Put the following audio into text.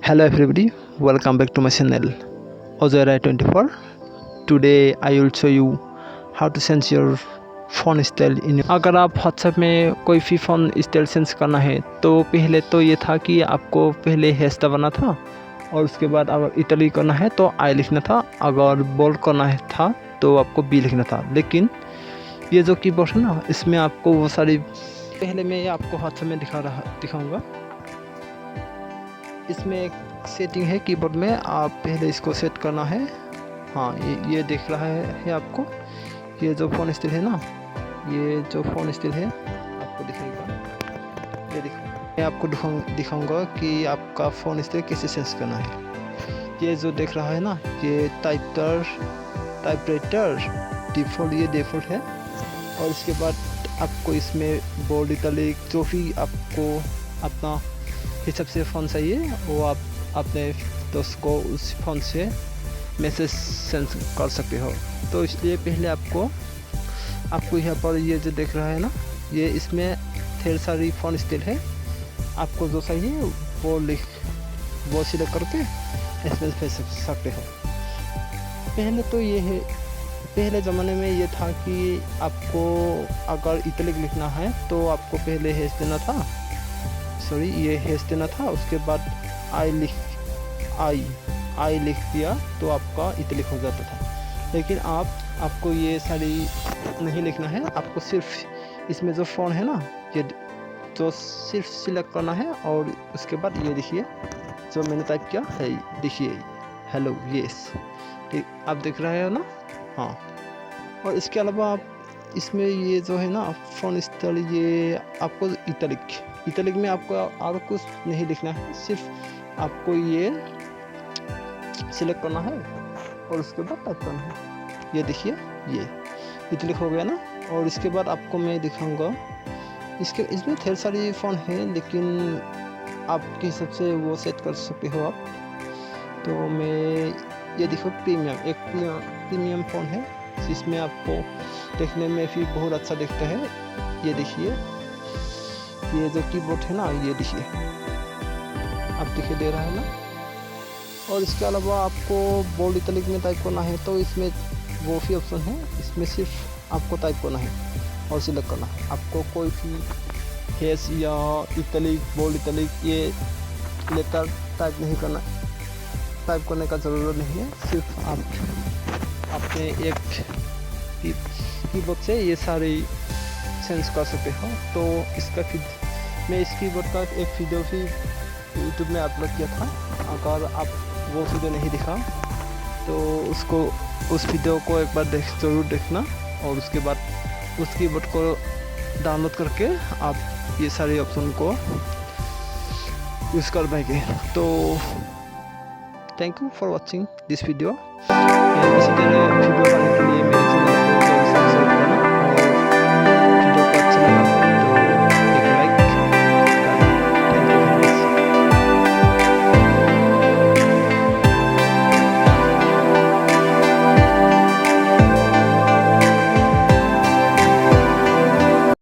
Hello everybody, welcome back to my channel Ozorai24. Today I will show you how to change your phone style in. अगर आप WhatsApp में कोई भी phone style change करना है तो पहले तो ये था कि आपको पहले हैश दबाना था और उसके बाद अगर इटली करना है तो आई लिखना था, अगर बोल्ड करना है था तो आपको बी लिखना था। लेकिन ये जो कीबोर्ड है ना, इसमें आपको वो सारी पहले मैं आपको व्हाट्सएप में दिखाऊँगा। इसमें एक सेटिंग है कीबोर्ड में, आप पहले इसको सेट करना है। हाँ, ये दिख रहा है आपको, ये जो फ़ोन स्टाइल है ना, ये जो फ़ोन स्टाइल है आपको दिखेगा। ये देखो, मैं आपको दिखाऊंगा कि आपका फ़ोन स्टाइल कैसे चेंज करना है। ये जो देख रहा है ना, ये टाइपराइटर डिफ़ॉल्ट, ये डिफ़ॉल्ट है। और इसके बाद आपको इसमें बोल्ड, इटैलिक जो भी आपको अपना हिसाब से फ़ोन चाहिए वो आप अपने दोस्त को उस फ़ोन से मैसेज सेंड कर सकते हो। तो इसलिए पहले आपको यहाँ पर ये जो देख रहा है ना, ये इसमें ढेर सारी फ़ोन स्टाइल है। आपको जो चाहिए वो सिलेक्ट करके इसमें भेज सकते हो। पहले तो ये है, पहले ज़माने में ये था कि आपको अगर इटैलिक लिखना है तो आपको पहले हैश देना था, ये हैश देना था। उसके बाद आई लिख दिया तो आपका इटैलिक हो जाता था। लेकिन आपको ये सारी नहीं लिखना है, आपको सिर्फ इसमें जो फ़ोन है ना, ये जो सिर्फ सिलेक्ट करना है और उसके बाद ये देखिए जो मैंने टाइप किया है, देखिए हेलो यस, ठीक आप देख रहे हो ना। हाँ, और इसके अलावा आप इसमें ये जो है ना फ़ोन स्टाइल, ये आपको इटैलिक में आपको और कुछ नहीं लिखना है, सिर्फ आपको ये सिलेक्ट करना है और उसके बाद टाइप करना है। ये देखिए, ये इटैलिक हो गया ना। और इसके बाद आपको मैं दिखाऊंगा, इसमें ढेर सारी फ़ोन है, लेकिन आपके हिसाब से वो सेट कर सकते हो आप। तो मैं ये देखो, एक प्रीमियम फ़ोन है जिसमें आपको देखने में भी बहुत अच्छा दिखता है। ये देखिए, ये जो कीबोर्ड है ना, ये देखिए आप दिखाई दे रहा है ना। और इसके अलावा आपको बोल्ड इटैलिक में टाइप करना है तो इसमें वो भी ऑप्शन है, इसमें सिर्फ आपको टाइप करना है और सिलेक्ट करना है। आपको कोई भी हैश या इटैलिक, बोल्ड इटैलिक ये लेटर टाइप करने का ज़रूरत नहीं है। सिर्फ आप अपने एक कीबोर्ड से ये सारी चेंज कर सकते हो। तो इसका मैं इस कीबोर्ड का एक वीडियो भी यूट्यूब में अपलोड किया था, अगर आप वो वीडियो नहीं दिखा तो उस वीडियो को एक बार ज़रूर देखना। और उसके बाद उस कीबोर्ड को डाउनलोड करके आप ये सारे ऑप्शन को यूज़ कर पाएंगे। तो thank you for watching this video. इसी तरह वीडियो बनाने के लिए